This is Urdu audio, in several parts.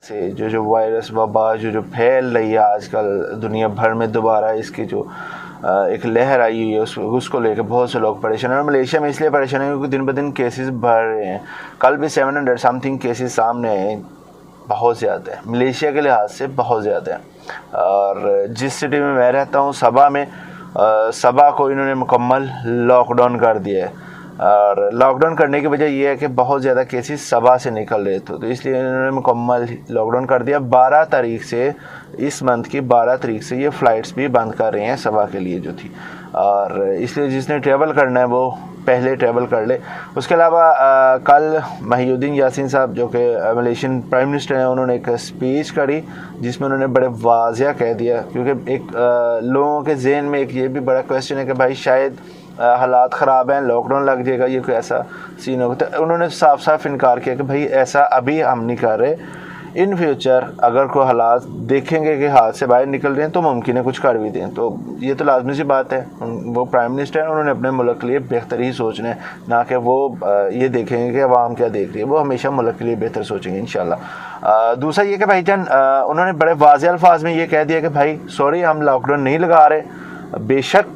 سے جو وائرس وبا جو پھیل رہی ہے آج کل دنیا بھر میں، دوبارہ اس کی جو ایک لہر آئی ہوئی ہے اس کو لے کے بہت سے لوگ پریشان ہیں. اور ملیشیا میں اس لیے پریشان ہیں کیونکہ دن بہ دن کیسز بڑھ رہے ہیں. کل بھی 700 سم تھنگ کیسز سامنے آئے، بہت زیادہ ہے ملیشیا کے لحاظ سے، بہت زیادہ ہے. اور جس سٹی میں میں رہتا ہوں صبا کو انہوں نے مکمل لاک ڈاؤن کر دیا ہے. اور لاک ڈاؤن کرنے کی وجہ یہ ہے کہ بہت زیادہ کیسز صبا سے نکل رہے تھے، تو اس لیے انہوں نے مکمل لاک ڈاؤن کر دیا. 12 تاریخ سے، اس منتھ کی 12 تاریخ سے یہ فلائٹس بھی بند کر رہے ہیں صبا کے لیے جو تھی. اور اس لیے جس نے ٹریول کرنا ہے وہ پہلے ٹریول کر لے. اس کے علاوہ کل محی الدین یاسین صاحب جو کہ ملیشین پرائم منسٹر ہیں، انہوں نے ایک اسپیچ کری جس میں انہوں نے بڑے واضح کہہ دیا، کیونکہ ایک لوگوں کے ذہن میں ایک یہ بھی بڑا کویسچن ہے کہ بھائی شاید حالات خراب ہیں، لاک ڈاؤن لگ جائے گا، یہ کوئی ایسا سین ہوگا. تو انہوں نے صاف صاف انکار کیا کہ بھائی ایسا ابھی ہم نہیں کر رہے. ان فیوچر اگر کوئی حالات دیکھیں گے کہ ہاتھ سے باہر نکل رہے ہیں تو ممکن ہے کچھ کر بھی دیں. تو یہ تو لازمی سی بات ہے، وہ پرائم منسٹر ہیں، انہوں نے اپنے ملک کے لیے بہتر ہی سوچنا ہے، نہ کہ وہ یہ دیکھیں گے کہ عوام کیا دیکھ رہی ہے. وہ ہمیشہ ملک کے لیے بہتر سوچیں گے انشاءاللہ. دوسرا یہ کہ بھائی جان انہوں نے بڑے واضح الفاظ میں یہ کہہ دیا کہ بھائی سوری، ہم لاک ڈاؤن نہیں لگا رہے. بے شک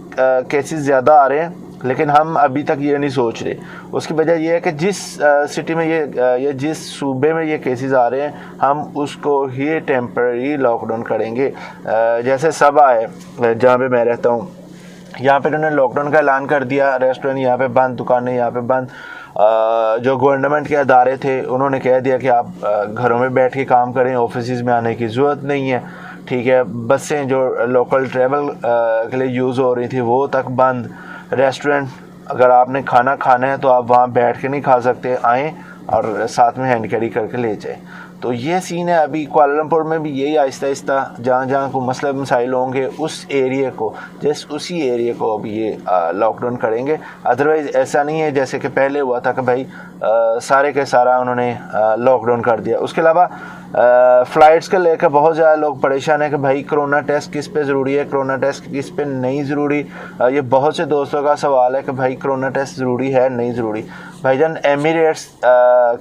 کیسز زیادہ آ رہے ہیں لیکن ہم ابھی تک یہ نہیں سوچ رہے. اس کی وجہ یہ ہے کہ جس سٹی میں یہ جس صوبے میں یہ کیسز آ رہے ہیں ہم اس کو ہی ٹیمپرری لاک ڈاؤن کریں گے. جیسے صبا ہے جہاں پہ میں رہتا ہوں، یہاں پہ انہوں نے لاک ڈاؤن کا اعلان کر دیا. ریسٹورینٹ یہاں پہ بند، دکانیں یہاں پہ بند. جو گورنمنٹ کے ادارے تھے انہوں نے کہہ دیا کہ آپ گھروں میں بیٹھ کے کام کریں، آفیسز میں آنے کی ضرورت نہیں ہے. ٹھیک ہے، بسیں جو لوکل ٹریول کے لیے یوز ہو رہی تھی وہ تک بند. ریسٹورینٹ اگر آپ نے کھانا کھانا ہے تو آپ وہاں بیٹھ کے نہیں کھا سکتے، آئیں اور ساتھ میں ہینڈ کیری کر کے لے جائیں. تو یہ سین ہے. ابھی کوالالمپور میں بھی یہی آہستہ آہستہ جہاں جہاں کو مسئلہ مسائل ہوں گے اس ایریے کو، اسی ایریے کو ابھی یہ لاک ڈاؤن کریں گے. ادروائز ایسا نہیں ہے جیسے کہ پہلے ہوا تھا کہ بھائی سارے کے سارا انہوں نے لاک ڈاؤن کر دیا. اس کے علاوہ فلائٹس کے لے کے بہت زیادہ لوگ پریشان ہیں کہ بھائی کرونا ٹیسٹ کس پہ ضروری ہے، کرونا ٹیسٹ کس پہ نہیں ضروری. یہ بہت سے دوستوں کا سوال ہے کہ بھائی کرونا ٹیسٹ ضروری ہے نہیں ضروری. بھائی جان ایمریٹس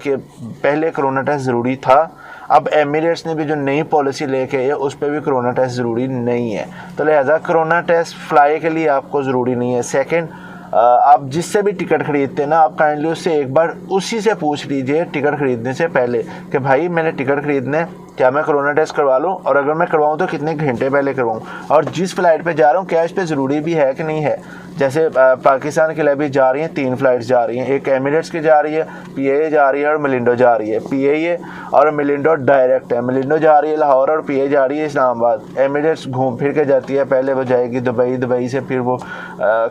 کے پہلے کرونا ٹیسٹ ضروری تھا، اب ایمریٹس نے بھی جو نئی پالیسی لے کے ہے اس پہ بھی کرونا ٹیسٹ ضروری نہیں ہے. تو لہٰذا کرونا ٹیسٹ فلائی کے لیے آپ کو ضروری نہیں ہے. سیکنڈ، آپ جس سے بھی ٹکٹ خریدتے ہیں نا، آپ کائنڈلی اس سے ایک بار اسی سے پوچھ لیجئے ٹکٹ خریدنے سے پہلے کہ بھائی میں نے ٹکٹ خریدنا ہے، کیا میں کرونا ٹیسٹ کروا لوں، اور اگر میں کرواؤں تو کتنے گھنٹے پہلے کرواؤں، اور جس فلائٹ پہ جا رہا ہوں کیا اس پہ ضروری بھی ہے کہ نہیں ہے. جیسے پاکستان کے لیے بھی جا رہی ہیں 3 فلائٹس جا رہی ہیں، ایک ایمریٹس کی جا رہی ہے، پی اے اے جا رہی ہے اور ملنڈو جا رہی ہے. پی اے اے اور ملنڈو ڈائریکٹ ہے، ملنڈو جا رہی ہے لاہور اور پی اے جا رہی ہے اسلام آباد. ایمریٹس گھوم پھر کے جاتی ہے، پہلے وہ جائے گی دبئی سے پھر وہ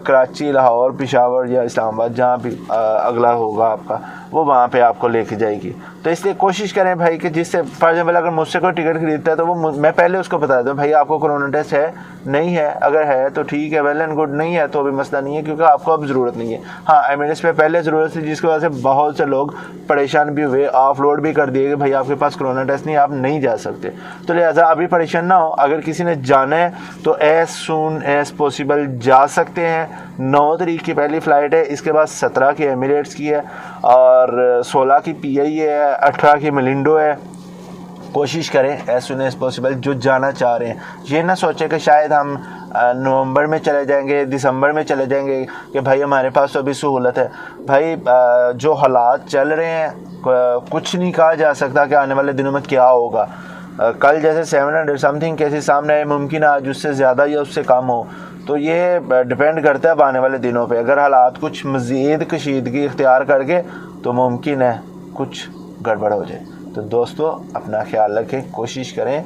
کراچی، لاہور، پشاور یا اسلام آباد جہاں بھی اگلا ہوگا آپ کا، وہ وہاں پہ آپ کو لے کے جائے گی. تو اس لیے کوشش کریں بھائی کہ جس سے فار ایگزامپل اگر مجھ سے کوئی ٹکٹ خریدتا ہے تو وہ میں پہلے اس کو بتا دوں بھائی آپ کو کرونا ٹیسٹ ہے نہیں ہے. اگر ہے تو ٹھیک ہے، ویل اینڈ گڈ. نہیں ہے تو ابھی مسئلہ نہیں ہے کیونکہ آپ کو اب ضرورت نہیں ہے. ہاں ایمریٹس پہ پہلے ضرورت تھی جس کی وجہ سے بہت سے لوگ پریشان بھی ہوئے، آف لوڈ بھی کر دیے کہ بھائی آپ کے پاس کرونا ٹیسٹ نہیں، آپ نہیں جا سکتے. تو لہٰذا ابھی پریشان نہ ہو. اگر کسی نے جانا ہے تو ایز سون ایز پاسبل جا سکتے ہیں. 9 تاریخ کی پہلی فلائٹ ہے، اس کے بعد 17 کی ایمریٹس کی ہے اور 16 کی پی آئی اے ہے، 18 کی ملنڈو ہے. کوشش کریں ایز سون ایز پاسبل جو جانا چاہ رہے ہیں. یہ نہ سوچیں کہ شاید ہم نومبر میں چلے جائیں گے، دسمبر میں چلے جائیں گے کہ بھائی ہمارے پاس تو ابھی سہولت ہے. بھائی جو حالات چل رہے ہیں کچھ نہیں کہا جا سکتا کہ آنے والے دنوں میں کیا ہوگا. کل جیسے 700 سم تھنگ کیسز سامنے آئے، ممکن آج اس سے زیادہ یا اس سے کم ہو. تو یہ ڈپینڈ کرتا ہے اب آنے والے دنوں پہ. اگر حالات کچھ مزید کشیدگی اختیار کر کے تو ممکن ہے کچھ گڑبڑ ہو جائے. تو دوستو اپنا خیال رکھیں، کوشش کریں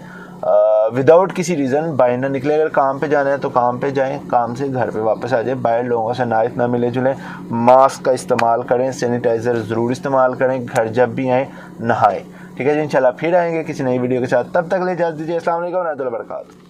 وداؤٹ کسی ریزن باہر نہ نکلے. اگر کام پہ جانا ہے تو کام پہ جائیں، کام سے گھر پہ واپس آ جائیں. باہر لوگوں سے نہ ملے جلیں. ماسک کا استعمال کریں، سینیٹائزر ضرور استعمال کریں. گھر جب بھی آئیں نہائیں. ٹھیک ہے جی، انشاءاللہ پھر آئیں گے کسی نئی ویڈیو کے ساتھ. تب تک لے اجازت دیجیے. السلام علیکم و رحمۃ اللہ وبرکاتہ.